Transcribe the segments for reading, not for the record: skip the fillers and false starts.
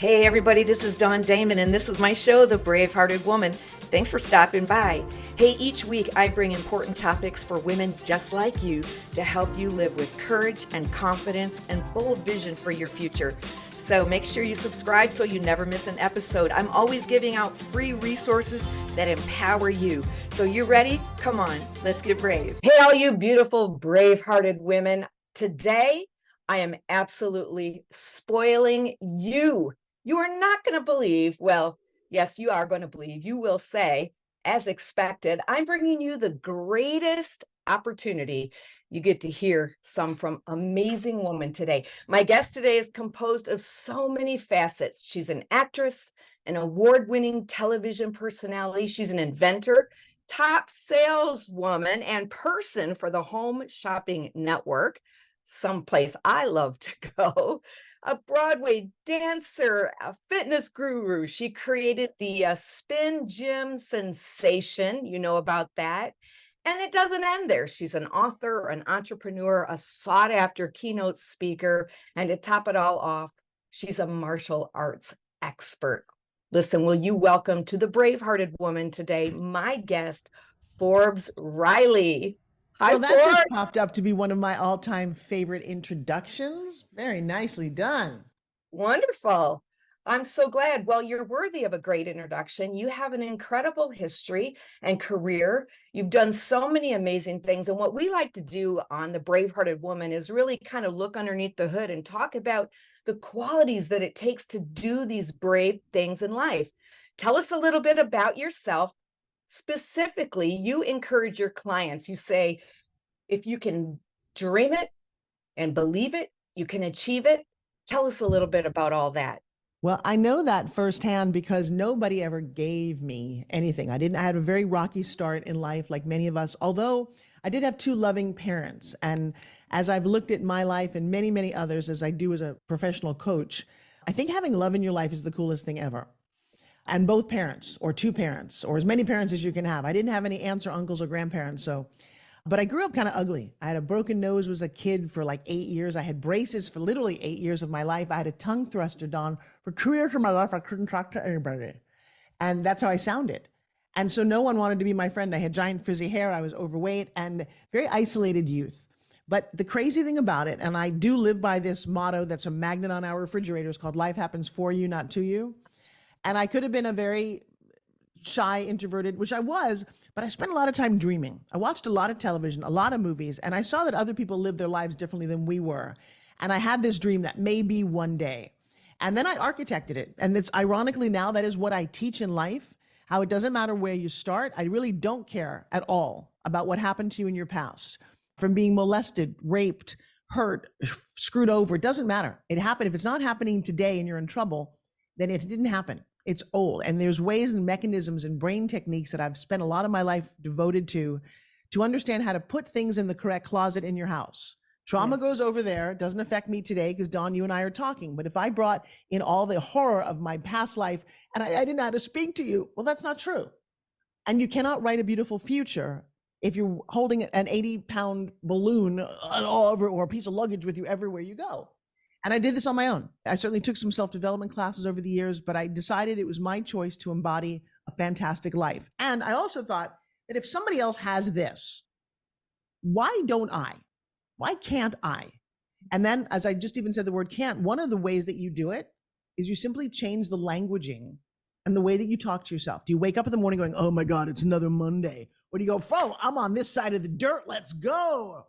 Hey everybody, this is Dawn Damon, and this is my show, The Bravehearted Woman. Thanks for stopping by. Hey, each week I bring important topics for women just like you to help you live with courage and confidence and bold vision for your future. So make sure you subscribe so you never miss an episode. I'm always giving out free resources that empower you. So you ready? Come on, let's get brave. Hey, all you beautiful, brave-hearted women. Today, I am absolutely spoiling you. You are not going to believe, well, yes, you are going to believe, you will say, as expected, I'm bringing you the greatest opportunity. You get to hear some from amazing woman today. My guest today is composed of so many facets. She's an actress, an award-winning television personality. She's an inventor, top saleswoman, and person for the Home Shopping Network, someplace I love to go. A Broadway dancer, a fitness guru. She created the spin gym sensation. You know about that. And it doesn't end there. She's an author, an entrepreneur, a sought after keynote speaker. And to top it all off, she's a martial arts expert. Listen, will you welcome to the Bravehearted Woman today, my guest, Forbes Riley. Hi, well, that Forbes. just popped up to be one of my all-time favorite introductions. Very nicely done. Wonderful. I'm so glad. Well, you're worthy of a great introduction. You have an incredible history and career. You've done so many amazing things. And what we like to do on the Bravehearted Woman is really kind of look underneath the hood and talk about the qualities that it takes to do these brave things in life. Tell us a little bit about yourself. Specifically, you encourage your clients. You say, if you can dream it and believe it, you can achieve it. Tell us a little bit about all that. Well, I know that firsthand because nobody ever gave me anything. I had a very rocky start in life, like many of us, although I did have two loving parents. And as I've looked at my life and many, many others, as I do as a professional coach, I think having love in your life is the coolest thing ever. And both parents, or two parents, or as many parents as you can have. I didn't have any aunts or uncles or grandparents, but I grew up kind of ugly. I had a broken nose, was a kid for like 8 years. I had braces for literally 8 years of my life. I had a tongue thruster, Dawn. For 2 years of my life, I couldn't talk to anybody. And that's how I sounded. And so no one wanted to be my friend. I had giant frizzy hair. I was overweight and very isolated youth. But the crazy thing about it, and I do live by this motto that's a magnet on our refrigerators called life happens for you, not to you. And I could have been a very shy, introverted, which I was, but I spent a lot of time dreaming. I watched a lot of television, a lot of movies, and I saw that other people lived their lives differently than we were. And I had this dream that maybe one day. And then I architected it. And it's ironically now that is what I teach in life, how it doesn't matter where you start. I really don't care at all about what happened to you in your past, from being molested, raped, hurt, screwed over. It doesn't matter. It happened. If it's not happening today and you're in trouble, then it didn't happen. It's old. And there's ways and mechanisms and brain techniques that I've spent a lot of my life devoted to understand how to put things in the correct closet in your house. Trauma goes over there. It doesn't affect me today because Dawn, you and I are talking. But if I brought in all the horror of my past life and I didn't know how to speak to you, well, that's not true. And you cannot write a beautiful future if you're holding an 80-pound balloon all over or a piece of luggage with you everywhere you go. And I did this on my own. I certainly took some self-development classes over the years, but I decided it was my choice to embody a fantastic life. And I also thought that if somebody else has this, why don't I? Why can't I? And then, as I just even said the word can't, one of the ways that you do it is you simply change the languaging and the way that you talk to yourself. Do you wake up in the morning going, oh my God, it's another Monday? Or do you go, oh, I'm on this side of the dirt, let's go?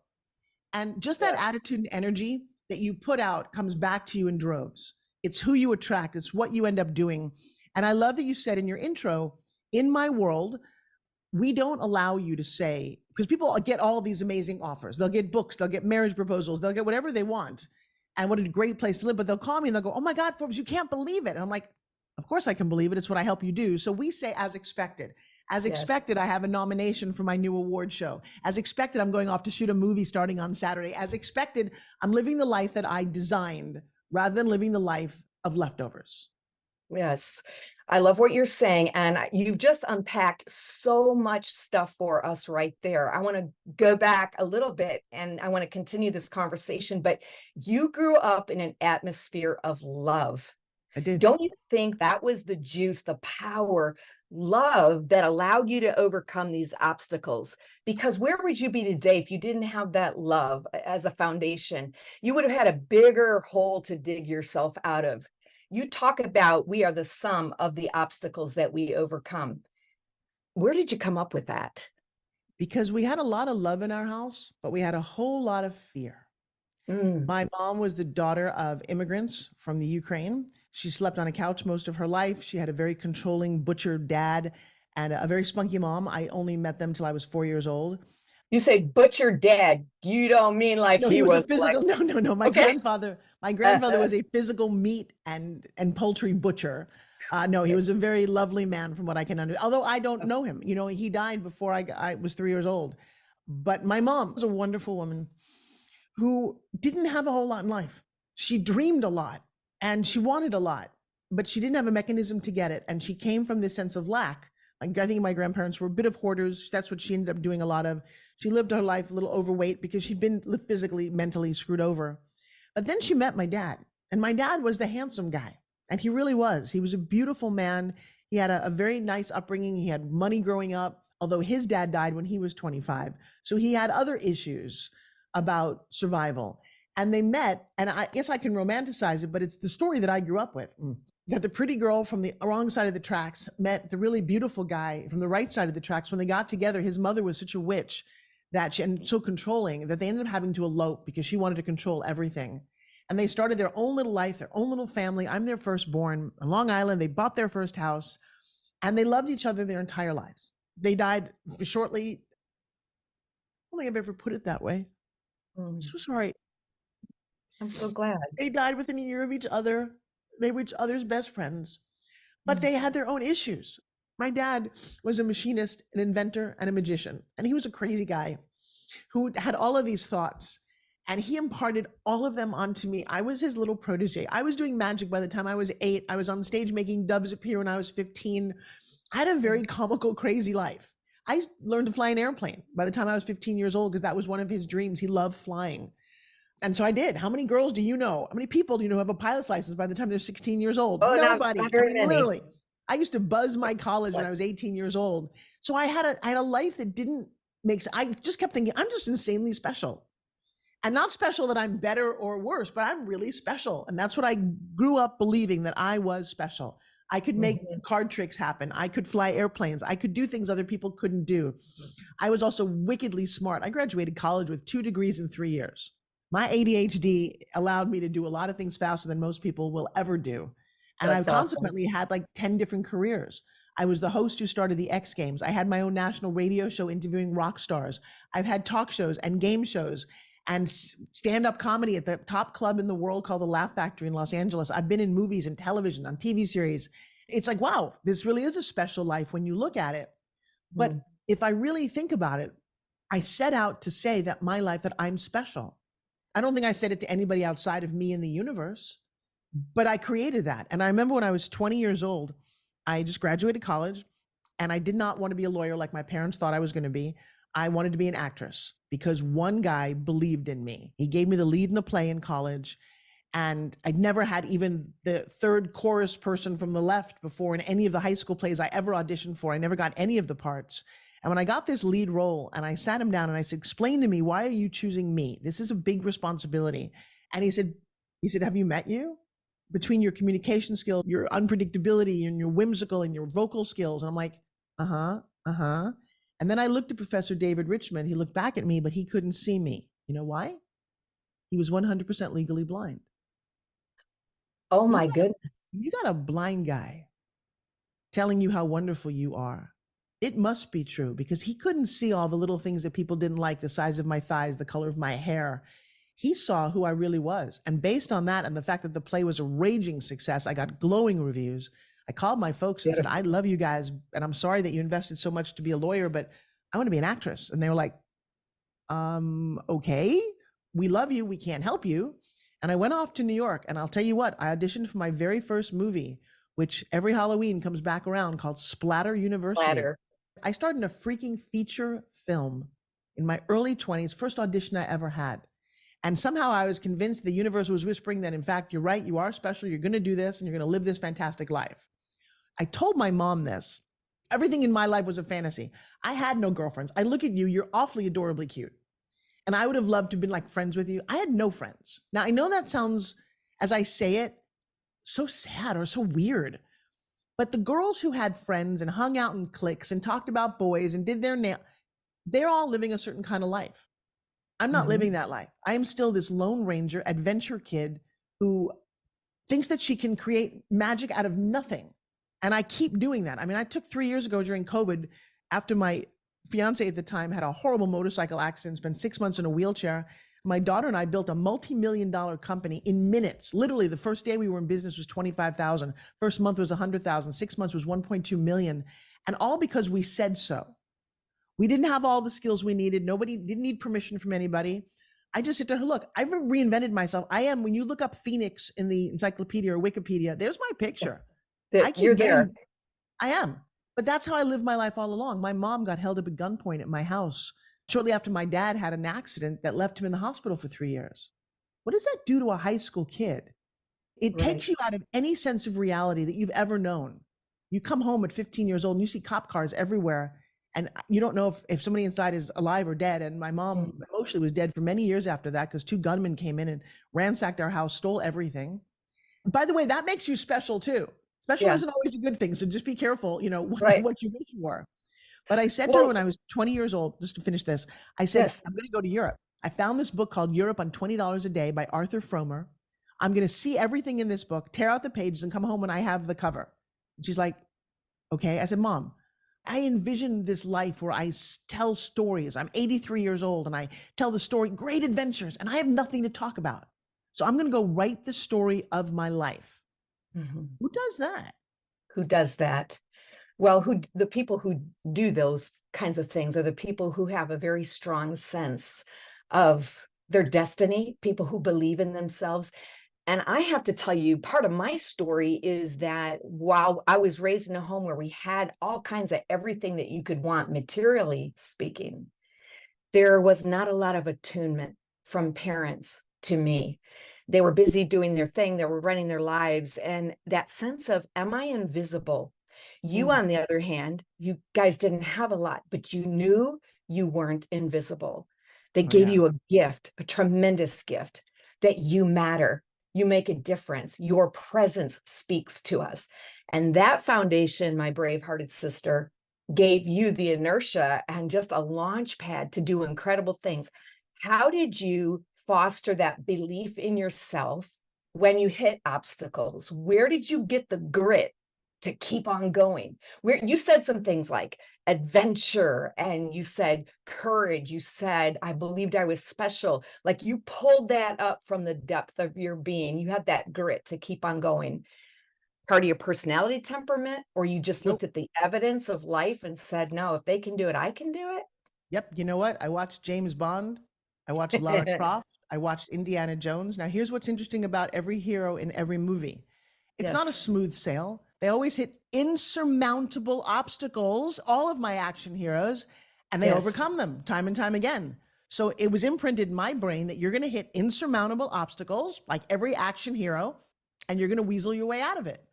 And just that attitude and energy that you put out comes back to you in droves. It's who you attract. It's what you end up doing. And I love that you said in your intro, in my world, we don't allow you to say, because people get all these amazing offers. They'll get books, they'll get marriage proposals, they'll get whatever they want. And what a great place to live. But they'll call me and they'll go, oh my God, Forbes, you can't believe it. And I'm like, of course I can believe it. It's what I help you do. So we say as expected. As expected, I have a nomination for my new award show. As expected, I'm going off to shoot a movie starting on Saturday. As expected, I'm living the life that I designed rather than living the life of leftovers. Yes, I love what you're saying. And you've just unpacked so much stuff for us right there. I want to go back a little bit and I want to continue this conversation, but you grew up in an atmosphere of love. I did. Don't you think that was the juice, the power, love that allowed you to overcome these obstacles? Because where would you be today if you didn't have that love as a foundation? You would have had a bigger hole to dig yourself out of. You talk about we are the sum of the obstacles that we overcome. Where did you come up with that? Because we had a lot of love in our house, but we had a whole lot of fear. Mm. My mom was the daughter of immigrants from the Ukraine. She slept on a couch most of her life. She had a very controlling butcher dad and a very spunky mom. I only met them till I was 4 years old. You say butcher dad. You don't mean like No, he he was a was like, physical. No, no, no. My okay. grandfather. My grandfather was a physical meat and poultry butcher. No, he was a very lovely man, from what I can understand. Although I don't know him. You know, he died before I was 3 years old. But my mom was a wonderful woman who didn't have a whole lot in life. She dreamed a lot and she wanted a lot, but she didn't have a mechanism to get it. And she came from this sense of lack. I think my grandparents were a bit of hoarders. That's what she ended up doing a lot of. She lived her life a little overweight because she'd been physically, mentally screwed over. But then she met my dad, and my dad was the handsome guy. And he really was. He was a beautiful man. He had a very nice upbringing. He had money growing up, although his dad died when he was 25. So he had other issues about survival. And they met, and I guess I can romanticize it, but it's the story that I grew up with. That the pretty girl from the wrong side of the tracks met the really beautiful guy from the right side of the tracks. When they got together, his mother was such a witch and so controlling that they ended up having to elope because she wanted to control everything. And they started their own little life, their own little family. I'm their firstborn on Long Island. They bought their first house and they loved each other their entire lives. They died shortly. I don't think I've ever put it that way. I'm so sorry. I'm so glad. They died within a year of each other. They were each other's best friends, but they had their own issues. My dad was a machinist, an inventor, and a magician. And he was a crazy guy who had all of these thoughts. And he imparted all of them onto me. I was his little protege. I was doing magic by the time I was 8. I was on stage making doves appear when I was 15. I had a very comical, crazy life. I learned to fly an airplane by the time I was 15 years old because that was one of his dreams. He loved flying. And so I did. How many girls do you know? How many people do you know have a pilot's license by the time they're 16 years old? Oh, Nobody. not very many. Literally. I used to buzz my college when I was 18 years old. So I had a life that didn't make sense. I just kept thinking, I'm just insanely special. And not special that I'm better or worse, but I'm really special. And that's what I grew up believing, that I was special. I could make card tricks happen. I could fly airplanes. I could do things other people couldn't do. I was also wickedly smart. I graduated college with 2 degrees in 3 years. My ADHD allowed me to do a lot of things faster than most people will ever do. And I consequently had like 10 different careers. I was the host who started the X Games. I had my own national radio show interviewing rock stars. I've had talk shows and game shows and stand-up comedy at the top club in the world called the Laugh Factory in Los Angeles. I've been in movies and television, on TV series. It's like, wow, this really is a special life when you look at it. But if I really think about it, I set out to say that my life, that I'm special. I don't think I said it to anybody outside of me in the universe, but I created that. And I remember when I was 20 years old, I just graduated college and I did not want to be a lawyer like my parents thought I was going to be. I wanted to be an actress because one guy believed in me. He gave me the lead in a play in college. And I'd never had even the third chorus person from the left before in any of the high school plays I ever auditioned for. I never got any of the parts. And when I got this lead role and I sat him down and I said, explain to me, why are you choosing me? This is a big responsibility. And he said, have you met you? Between your communication skills, your unpredictability and your whimsical and your vocal skills. And I'm like, uh-huh. And then I looked at Professor David Richmond. He looked back at me, but he couldn't see me. You know why? He was 100% legally blind. Oh my goodness. You got a blind guy telling you how wonderful you are. It must be true because he couldn't see all the little things that people didn't like, the size of my thighs, the color of my hair. He saw who I really was. And based on that and the fact that the play was a raging success, I got glowing reviews. I called my folks and said, I love you guys, and I'm sorry that you invested so much to be a lawyer, but I want to be an actress. And they were like, okay, we love you. We can't help you. And I went off to New York, and I'll tell you what, I auditioned for my very first movie, which every Halloween comes back around, called Splatter University. Splatter. I starred in a freaking feature film in my early 20s, first audition I ever had. And somehow I was convinced the universe was whispering that, in fact, you're right, you are special, you're going to do this, and you're going to live this fantastic life. I told my mom this. Everything in my life was a fantasy. I had no girlfriends. I look at you, you're awfully adorably cute. And I would have loved to have been like friends with you. I had no friends. Now, I know that sounds, as I say it, so sad or so weird. But the girls who had friends and hung out in cliques and talked about boys and did their nail, they're all living a certain kind of life. I'm not living that life. I am still this Lone Ranger adventure kid who thinks that she can create magic out of nothing. And I keep doing that. I mean, I took 3 years ago during COVID, after my fiance at the time had a horrible motorcycle accident, spent 6 months in a wheelchair. My daughter and I built a multi-million-dollar company in minutes. Literally, the first day we were in business was 25,000. First month was 100,000. 6 months was 1.2 million. And all because we said so. We didn't have all the skills we needed. Nobody didn't need permission from anybody. I just said to her, look, I've reinvented myself. I am, when you look up Phoenix in the encyclopedia or Wikipedia, there's my picture. You're there. I am. But that's how I lived my life all along. My mom got held up at gunpoint at my house shortly after my dad had an accident that left him in the hospital for 3 years. What does that do to a high school kid? It takes you out of any sense of reality that you've ever known. You come home at 15 years old and you see cop cars everywhere, and you don't know if somebody inside is alive or dead. And my mom emotionally was dead for many years after that because 2 gunmen came in and ransacked our house, stole everything. By the way, that makes you special too. Special isn't always a good thing, so just be careful, what you wish for. But I said to her when I was 20 years old, just to finish this, I said, I'm going to go to Europe. I found this book called Europe on $20 a Day by Arthur Fromer. I'm going to see everything in this book, tear out the pages, and come home when I have the cover. And she's like, okay. I said, Mom, I envision this life where I tell stories. I'm 83 years old and I tell the story, great adventures, and I have nothing to talk about. So I'm going to go write the story of my life. Who does that? Who does that? Well, the people who do those kinds of things are the people who have a very strong sense of their destiny, people who believe in themselves. And I have to tell you, part of my story is that while I was raised in a home where we had all kinds of everything that you could want, materially speaking, there was not a lot of attunement from parents to me. They were busy doing their thing. They were running their lives. And that sense of, am I invisible? You, on the other hand, you guys didn't have a lot, but you knew you weren't invisible. They gave you a gift, a tremendous gift, that you matter. You make a difference. Your presence speaks to us. And that foundation, my brave-hearted sister, gave you the inertia and just a launch pad to do incredible things. How did you foster that belief in yourself when you hit obstacles? Where did you get the grit to keep on going? Where you said some things like adventure, and you said courage, you said I believed I was special. Like, you pulled that up from the depth of your being. You had that grit to keep on going. Part of your personality temperament, or you just looked at the evidence of life and said, no, if they can do it, I can do it? Yep. You know what? I watched James Bond. I watched Lara Croft. I watched Indiana Jones. Now, here's what's interesting about every hero in every movie. It's not a smooth sail. They always hit insurmountable obstacles, all of my action heroes, and they overcome them time and time again. So it was imprinted in my brain that you're going to hit insurmountable obstacles, like every action hero, and you're going to weasel your way out of it.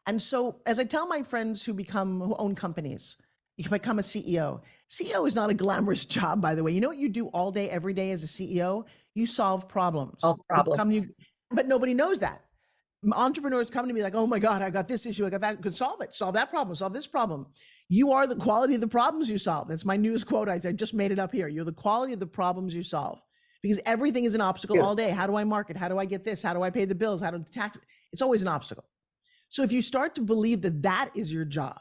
And so, as I tell my friends who own companies, you can become a CEO. CEO is not a glamorous job, by the way. You know what you do all day, every day as a CEO? You solve problems. But nobody knows that. Entrepreneurs come to me like, oh my God, I got this issue, I got that, could solve it, solve that problem, solve this problem. You are the quality of the problems you solve. That's my newest quote. I just made it up here. You're the quality of the problems you solve, because everything is an obstacle all day. How do I market? How do I get this? How do I pay the bills? How do I tax? It's always an obstacle. So if you start to believe that that is your job,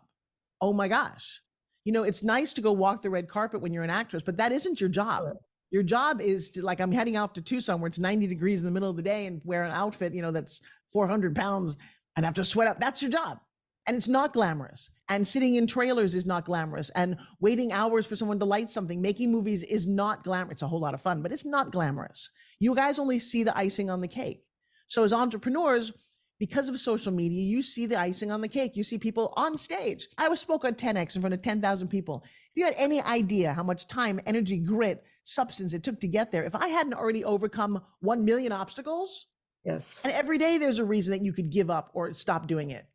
oh my gosh, it's nice to go walk the red carpet when you're an actress, but that isn't your job. Your job is to, like, I'm heading off to Tucson where it's 90 degrees in the middle of the day and wear an outfit, that's 400 pounds and have to sweat up. That's your job. And it's not glamorous. And sitting in trailers is not glamorous. And waiting hours for someone to light something, making movies is not glamorous. It's a whole lot of fun, but it's not glamorous. You guys only see the icing on the cake. So as entrepreneurs, because of social media, you see the icing on the cake. You see people on stage. I spoke on 10X in front of 10,000 people. If you had any idea how much time, energy, grit, substance it took to get there, if I hadn't already overcome 1 million obstacles, Yes. and every day there's a reason that you could give up or stop doing it.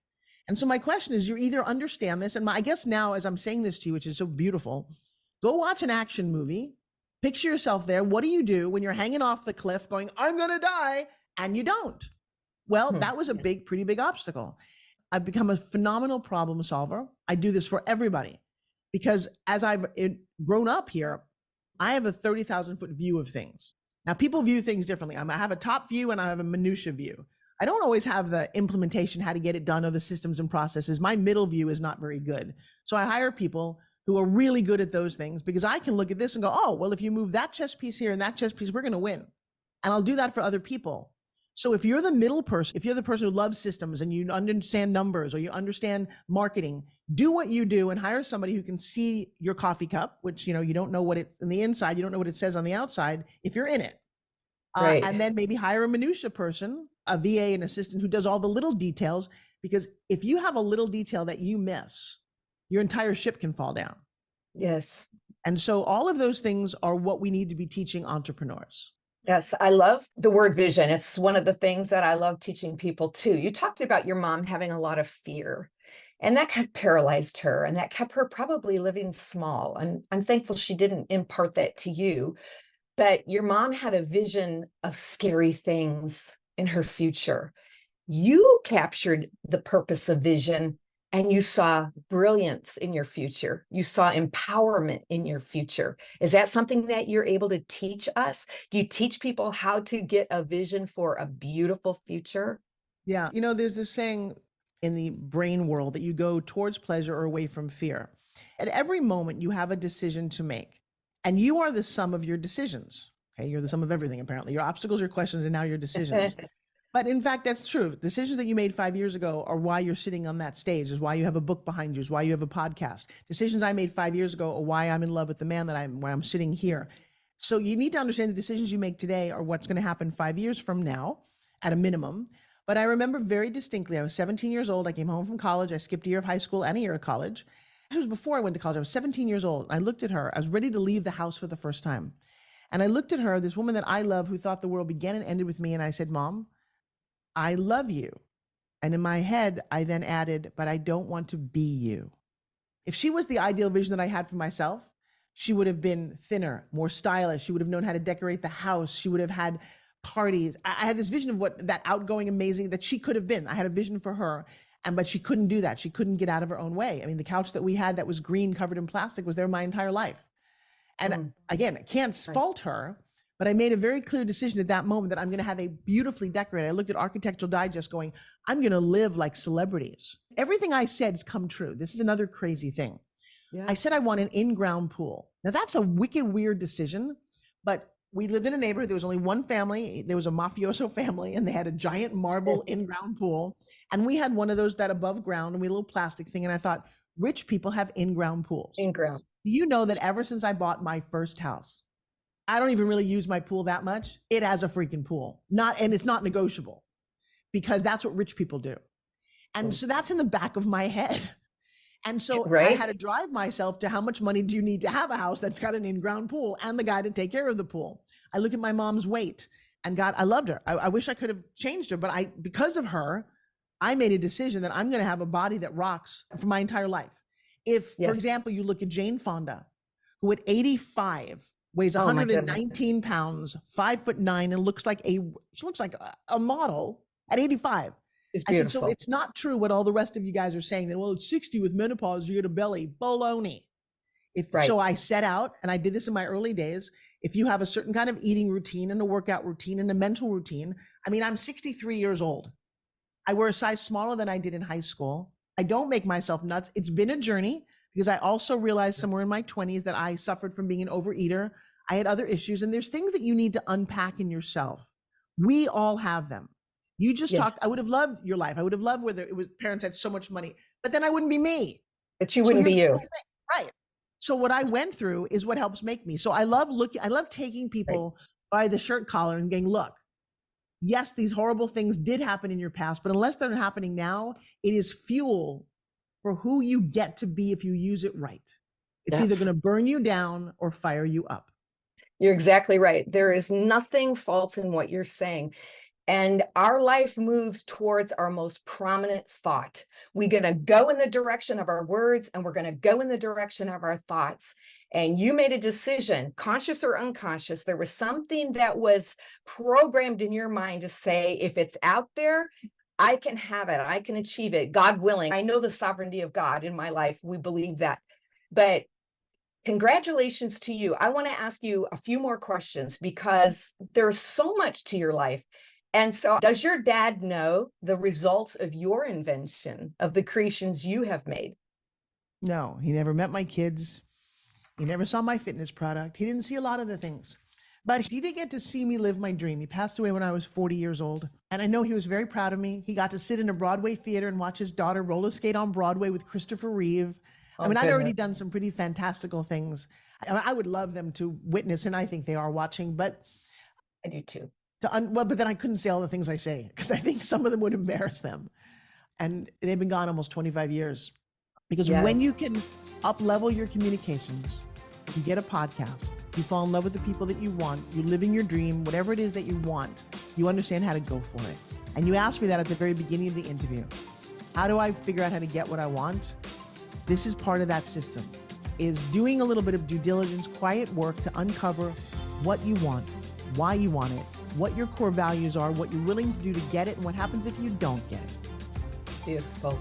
And so my question is, you either understand this, and I guess now as I'm saying this to you, which is so beautiful, go watch an action movie, picture yourself there. What do you do when you're hanging off the cliff going, I'm going to die, and you don't? Well, that was a pretty big obstacle. I've become a phenomenal problem solver. I do this for everybody because as I've grown up here, I have a 30,000 foot view of things. Now, people view things differently. I have a top view and I have a minutia view. I don't always have the implementation, how to get it done, or the systems and processes. My middle view is not very good. So I hire people who are really good at those things because I can look at this and go, oh, well, if you move that chess piece here and that chess piece, we're going to win. And I'll do that for other people. So if you're the middle person, if you're the person who loves systems and you understand numbers or you understand marketing, do what you do and hire somebody who can see your coffee cup, which, you don't know what it's in the inside. You don't know what it says on the outside if you're in it. Right. And then maybe hire a minutia person, a VA, an assistant who does all the little details, because if you have a little detail that you miss, your entire ship can fall down. Yes. And so all of those things are what we need to be teaching entrepreneurs. Yes, I love the word vision. It's one of the things that I love teaching people too. You talked about your mom having a lot of fear, and that kind of paralyzed her, and that kept her probably living small. And I'm thankful she didn't impart that to you, but your mom had a vision of scary things in her future. You captured the purpose of vision, and you saw brilliance in your future. You saw empowerment in your future. Is that something that you're able to teach us? Do you teach people how to get a vision for a beautiful future? Yeah. There's this saying in the brain world that you go towards pleasure or away from fear. At every moment, you have a decision to make, and you are the sum of your decisions. Okay. You're the sum of everything, apparently. Your obstacles, your questions, and now your decisions. But in fact, that's true. Decisions that you made 5 years ago are why you're sitting on that stage, is why you have a book behind you, is why you have a podcast. Decisions I made 5 years ago are why I'm in love with the man why I'm sitting here. So you need to understand the decisions you make today are what's going to happen 5 years from now at a minimum. But I remember very distinctly, I was 17 years old. I came home from college. I skipped a year of high school and a year of college. It was before I went to college. I was 17 years old. I looked at her. I was ready to leave the house for the first time. And I looked at her, this woman that I love, who thought the world began and ended with me. And I said, Mom, I love you. And in my head, I then added, but I don't want to be you. If she was the ideal vision that I had for myself, she would have been thinner, more stylish. She would have known how to decorate the house. She would have had parties. I had this vision of what that outgoing, amazing that she could have been. I had a vision for her, but she couldn't do that. She couldn't get out of her own way. I mean, the couch that we had that was green, covered in plastic, was there my entire life. And again, I can't fault her, but I made a very clear decision at that moment that I'm going to have a beautifully decorated. I looked at Architectural Digest going, I'm going to live like celebrities. Everything I said has come true. This is another crazy thing. Yeah. I said I want an in-ground pool. Now that's a wicked, weird decision, but we lived in a neighborhood. There was only one family. There was a mafioso family, and they had a giant marble in-ground pool. And we had one of those that above ground, and we had a little plastic thing. And I thought, rich people have in-ground pools. In-ground. You know that ever since I bought my first house, I don't even really use my pool that much. It has a freaking pool. And it's not negotiable, because that's what rich people do. And so that's in the back of my head. And so I had to drive myself to how much money do you need to have a house that's got an in-ground pool and the guy to take care of the pool. I look at my mom's weight, and God, I loved her. I wish I could have changed her, but because of her, I made a decision that I'm going to have a body that rocks for my entire life. If, for example, you look at Jane Fonda, who at 85 weighs 119 pounds, 5'9", and she looks like a model at 85. It's beautiful. I said, so it's not true what all the rest of you guys are saying that, well, at 60 with menopause, you get a belly. Baloney. So I set out, and I did this in my early days. If you have a certain kind of eating routine and a workout routine and a mental routine, I mean, I'm 63 years old. I wear a size smaller than I did in high school. I don't make myself nuts. It's been a journey, because I also realized somewhere in my 20s that I suffered from being an overeater. I had other issues, and there's things that you need to unpack in yourself. We all have them. You just talked, I would have loved your life. I would have loved whether it was parents had so much money, but then I wouldn't be me. But you wouldn't be you. Right. So what I went through is what helps make me. So I love taking people by the shirt collar and going, look, yes, these horrible things did happen in your past, but unless they're happening now, it is fuel for who you get to be if you use it right. It's either Yes. going to burn you down or fire you up. You're exactly right. There is nothing false in what you're saying. And our life moves towards our most prominent thought. We're going to go in the direction of our words, and we're going to go in the direction of our thoughts. And you made a decision, conscious or unconscious. There was something that was programmed in your mind to say, if it's out there, I can have it. I can achieve it. God willing. I know the sovereignty of God in my life. We believe that. But congratulations to you. I want to ask you a few more questions because there's so much to your life. And so, does your dad know the results of your invention, of the creations you have made? No, he never met my kids. He never saw my fitness product. He didn't see a lot of the things. But he did get to see me live my dream. He passed away when I was 40 years old. And I know he was very proud of me. He got to sit in a Broadway theater and watch his daughter roller skate on Broadway with Christopher Reeve. I mean, I'd already done some pretty fantastical things. I would love them to witness, and I think they are watching, but I do too. Well, but then I couldn't say all the things I say because I think some of them would embarrass them. And they've been gone almost 25 years. Because Yes. when you can up-level your communications, you get a podcast, you fall in love with the people that you want, you live in your dream, whatever it is that you want, you understand how to go for it. And you asked me that at the very beginning of the interview. How do I figure out how to get what I want? This is part of that system, is doing a little bit of due diligence, quiet work to uncover what you want, why you want it, what your core values are, what you're willing to do to get it, and what happens if you don't get it. Beautiful.